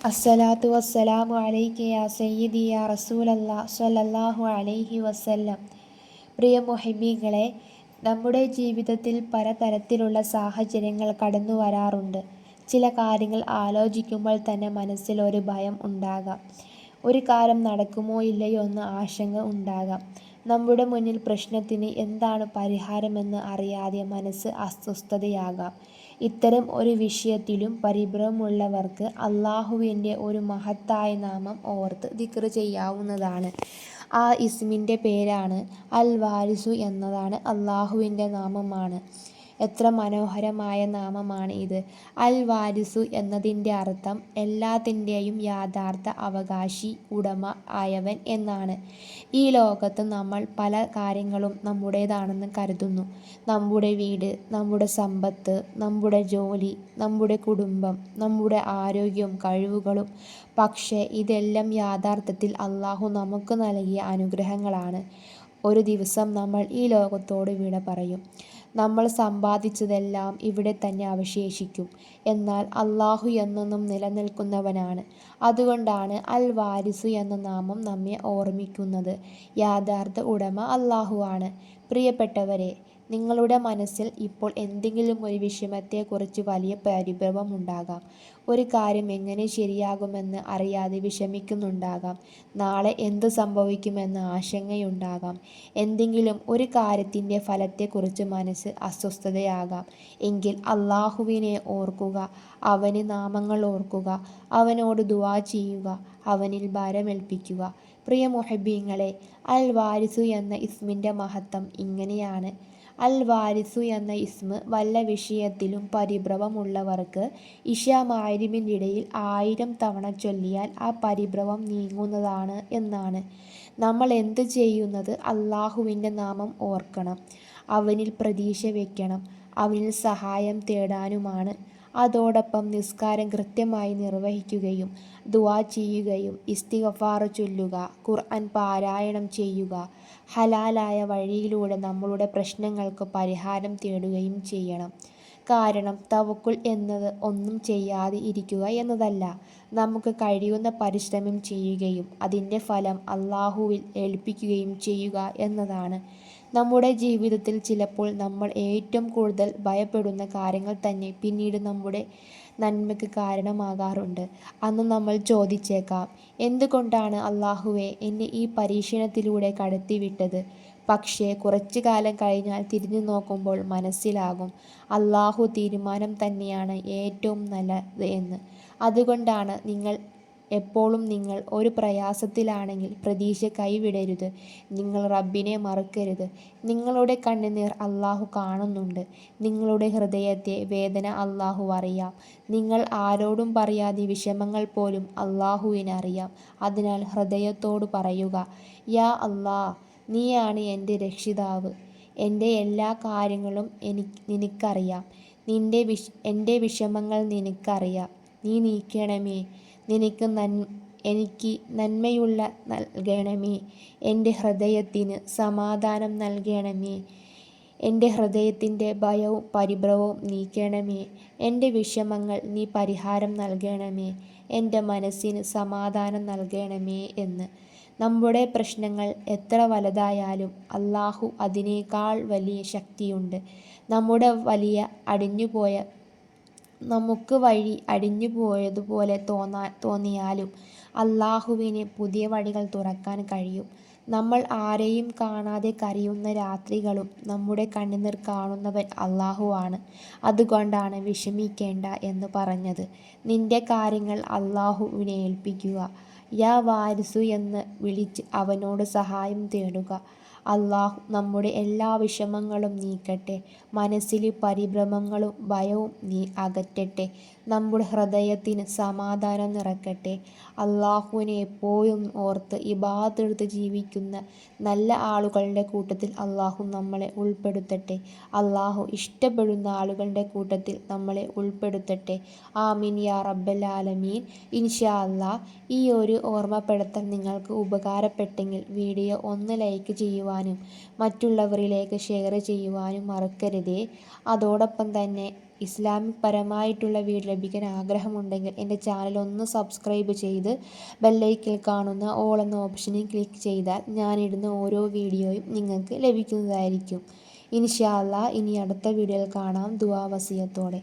അസ്സലാത്തു വസ്സലാമു അലൈക യാ സയ്യിദി യാ റസൂലല്ലാഹ് സ്വല്ലല്ലാഹു അലൈഹി വസല്ലം. പ്രിയ മുഹിബീങ്ങളെ, നമ്മുടെ ജീവിതത്തിൽ പലതരത്തിലുള്ള സാഹചര്യങ്ങൾ കടന്നു വരാറുണ്ട്. ചില കാര്യങ്ങൾ ആലോചിക്കുമ്പോൾ തന്നെ മനസ്സിൽ ഒരു ഭയം ഉണ്ടാകാം. ഒരു കാര്യം നടക്കുമോ ഇല്ലയോ എന്ന് ആശങ്ക ഉണ്ടാകാം. നമ്മുടെ മുന്നിൽ പ്രശ്നത്തിന് എന്താണ് പരിഹാരമെന്ന് അറിയാതെ മനസ്സ് അസ്വസ്ഥതയാകാം. ഇത്തരം ഒരു വിഷയത്തിലും പരിഭ്രമമുള്ളവർക്ക് അള്ളാഹുവിൻ്റെ ഒരു മഹത്തായ നാമം ഓർത്ത് ദിക്ർ ചെയ്യാവുന്നതാണ്. ആ ഇസ്മിൻ്റെ പേരാണ് അൽ വാരിസു എന്നതാണ് അള്ളാഹുവിൻ്റെ നാമമാണ്. എത്ര മനോഹരമായ നാമമാണ് ഇത്! അൽ വാരിസു എന്നതിൻ്റെ അർത്ഥം എല്ലാത്തിൻ്റെയും യഥാർത്ഥ അവകാശി, ഉടമ ആയവൻ എന്നാണ്. ഈ ലോകത്ത് നമ്മൾ പല കാര്യങ്ങളും നമ്മുടേതാണെന്ന് കരുതുന്നു. നമ്മുടെ വീട്, നമ്മുടെ സമ്പത്ത്, നമ്മുടെ ജോലി, നമ്മുടെ കുടുംബം, നമ്മുടെ ആരോഗ്യവും കഴിവുകളും. പക്ഷേ ഇതെല്ലാം യഥാർത്ഥത്തിൽ അള്ളാഹു നമുക്ക് നൽകിയ അനുഗ്രഹങ്ങളാണ്. ഒരു ദിവസം നമ്മൾ ഈ ലോകത്തോട് വിട പറയും. നമ്മൾ സമ്പാദിച്ചതെല്ലാം ഇവിടെ തന്നെ അവശേഷിക്കും. എന്നാൽ അള്ളാഹു എന്നെന്നും നിലനിൽക്കുന്നവനാണ്. അതുകൊണ്ടാണ് അൽ വാരിസു എന്ന നാമം നമ്മെ ഓർമ്മിക്കുന്നത്. യഥാർത്ഥ ഉടമ അള്ളാഹുവാണ്. പ്രിയപ്പെട്ടവരെ, നിങ്ങളുടെ മനസ്സിൽ ഇപ്പോൾ എന്തെങ്കിലും ഒരു വിഷമത്തെക്കുറിച്ച് വലിയ പരിഭ്രമമുണ്ടാകാം. ഒരു കാര്യം എങ്ങനെ ശരിയാകുമെന്ന് അറിയാതെ വിഷമിക്കുന്നുണ്ടാകാം. നാളെ എന്ത് സംഭവിക്കുമെന്ന് ആശങ്കയുണ്ടാകാം. എന്തെങ്കിലും ഒരു കാര്യത്തിൻ്റെ ഫലത്തെക്കുറിച്ച് മനസ്സ് അസ്വസ്ഥതയാകാം. എങ്കിൽ അള്ളാഹുവിനെ ഓർക്കുക, അവന് നാമങ്ങൾ ഓർക്കുക, അവനോട് ദുആ ചെയ്യുക, അവനിൽ ഭാരമേൽപ്പിക്കുക. പ്രിയ മുഹബ്ബീങ്ങളെ, അൽ വാരിസു എന്ന ഇസ്മിൻ്റെ മഹത്വം ഇങ്ങനെയാണ്. അൽ വാരിസു എന്ന ഇസ്മ് വല്ല വിഷയത്തിലും പരിഭ്രമമുള്ളവർക്ക് ഇശാ മഗ്‌രിബിൻ്റെ ഇടയിൽ 1000 തവണ ചൊല്ലിയാൽ ആ പരിഭ്രമം നീങ്ങുന്നതാണ് എന്നാണ്. നമ്മൾ എന്ത് ചെയ്യുന്നത്? അള്ളാഹുവിൻ്റെ നാമം ഓർക്കണം, അവനിൽ പ്രതീക്ഷ വയ്ക്കണം, അവനിൽ സഹായം തേടാനുമാണ്. അതോടൊപ്പം നിസ്കാരം കൃത്യമായി നിർവഹിക്കുകയും ദുആ ചെയ്യുകയും ഇസ്തിഗ്ഫാർ ചൊല്ലുക, ഖുർആൻ പാരായണം ചെയ്യുക, ഹലാലായ വഴിയിലൂടെ നമ്മളുടെ പ്രശ്നങ്ങൾക്ക് പരിഹാരം തേടുകയും ചെയ്യണം. കാരണം തവക്കുൽ എന്നത് ഒന്നും ചെയ്യാതെ ഇരിക്കുക എന്നതല്ല, നമുക്ക് കഴിയുന്ന പരിശ്രമം ചെയ്യുകയും അതിൻ്റെ ഫലം അള്ളാഹുവിൽ ഏൽപ്പിക്കുകയും ചെയ്യുക എന്നതാണ്. നമ്മുടെ ജീവിതത്തിൽ ചിലപ്പോൾ നമ്മൾ ഏറ്റവും കൂടുതൽ ഭയപ്പെടുന്ന കാര്യങ്ങൾ തന്നെ പിന്നീട് നമ്മുടെ നന്മയ്ക്ക് കാരണമാകാറുണ്ട്. അന്ന് നമ്മൾ ചോദിച്ചേക്കാം, എന്തുകൊണ്ടാണ് അള്ളാഹുവേ എന്നെ ഈ പരീക്ഷണത്തിലൂടെ കടത്തിവിട്ടത്? പക്ഷേ കുറച്ചു കാലം കഴിഞ്ഞാൽ തിരിഞ്ഞു നോക്കുമ്പോൾ മനസ്സിലാകും, അള്ളാഹു തീരുമാനം തന്നെയാണ് ഏറ്റവും നല്ലത് എന്ന്. അതുകൊണ്ടാണ് എപ്പോഴും നിങ്ങൾ ഒരു പ്രയാസത്തിലാണെങ്കിൽ പ്രതീക്ഷ കൈവിടരുത്. നിങ്ങൾ റബ്ബിനെ മറക്കരുത്. നിങ്ങളുടെ കണ്ണുനീർ അള്ളാഹു കാണുന്നുണ്ട്. നിങ്ങളുടെ ഹൃദയത്തെ വേദന അള്ളാഹു അറിയാം. നിങ്ങൾ ആരോടും പറയാതെ വിഷമങ്ങൾ പോലും അള്ളാഹുവിനറിയാം. അതിനാൽ ഹൃദയത്തോട് പറയുക, യാ അല്ലാഹ്, നീയാണ് എൻ്റെ രക്ഷിതാവ്. എൻ്റെ എല്ലാ കാര്യങ്ങളും നിനക്കറിയാം. എൻ്റെ വിഷമങ്ങൾ നിനക്കറിയാം. നീ നീക്കണമേ. എനിക്ക് നന്മയുള്ള നൽകണമേ. എൻ്റെ ഹൃദയത്തിന് സമാധാനം നൽകണമേ. എൻ്റെ ഹൃദയത്തിൻ്റെ ഭയവും പരിഭ്രമവും നീക്കണമേ. എൻ്റെ വിഷമങ്ങൾ നീ പരിഹാരം നൽകണമേ. എൻ്റെ മനസ്സിന് സമാധാനം നൽകണമേ എന്ന്. നമ്മുടെ പ്രശ്നങ്ങൾ എത്ര വലുതായാലും അള്ളാഹു അതിനേക്കാൾ വലിയ ശക്തിയുണ്ട്. നമുക്ക് വഴി അടിഞ്ഞുപോയതുപോലെ തോന്നിയാലും അള്ളാഹുവിന് പുതിയ വഴികൾ തുറക്കാൻ കഴിയും. നമ്മൾ ആരെയും കാണാതെ കരയുന്ന രാത്രികളും നമ്മുടെ കണ്ണുനീർ കാണുന്നവൻ അള്ളാഹുവാണ്. അതുകൊണ്ടാണ് വിഷമിക്കേണ്ട എന്ന് പറഞ്ഞത്. നിന്റെ കാര്യങ്ങൾ അള്ളാഹുവിനെ ഏൽപ്പിക്കുക. യാ വാരിസു എന്ന് വിളിച്ച് അവനോട് സഹായം തേടുക. അള്ളാഹു നമ്മുടെ എല്ലാ വിഷമങ്ങളും നീക്കട്ടെ. മനസ്സിലെ പരിഭ്രമങ്ങളും ഭയവും അകറ്റട്ടെ. നമ്മുടെ ഹൃദയത്തിന് സമാധാനം നിറക്കട്ടെ. അള്ളാഹുവിനെ എപ്പോഴും ഓർത്ത് ഇബാദത്ത് ജീവിക്കുന്ന നല്ല ആളുകളുടെ കൂട്ടത്തിൽ അള്ളാഹു നമ്മളെ ഉൾപ്പെടുത്തട്ടെ. അള്ളാഹു ഇഷ്ടപ്പെടുന്ന ആളുകളുടെ കൂട്ടത്തിൽ നമ്മളെ ഉൾപ്പെടുത്തട്ടെ. ആമീൻ യാ റബ്ബൽ ആലമീൻ. ഇൻഷാ അല്ലാഹ്, ഈ ഒരു ഓർമ്മപ്പെടുത്തൽ നിങ്ങൾക്ക് ഉപകാരപ്പെട്ടെങ്കിൽ വീഡിയോ ഒന്ന് ലൈക്ക് ചെയ്യുവാനും മറ്റുള്ളവരിലേക്ക് ഷെയർ ചെയ്യുവാനും മറക്കരുതേ. അതോടൊപ്പം തന്നെ ഇസ്ലാമിക് പരമായിട്ടുള്ള വീഡിയോ ലഭിക്കാൻ ആഗ്രഹമുണ്ടെങ്കിൽ എൻ്റെ ചാനൽ ഒന്ന് സബ്സ്ക്രൈബ് ചെയ്ത് ബെല്ലൈക്കൽ കാണുന്ന ഓൾ എന്ന ഓപ്ഷനിൽ ക്ലിക്ക് ചെയ്താൽ ഞാനിടുന്ന ഓരോ വീഡിയോയും നിങ്ങൾക്ക് ലഭിക്കുന്നതായിരിക്കും. ഇൻഷാ അല്ലാഹ് ഇനി അടുത്ത വീഡിയോയിൽ കാണാം. ദുആ വസിയത്തോടെ.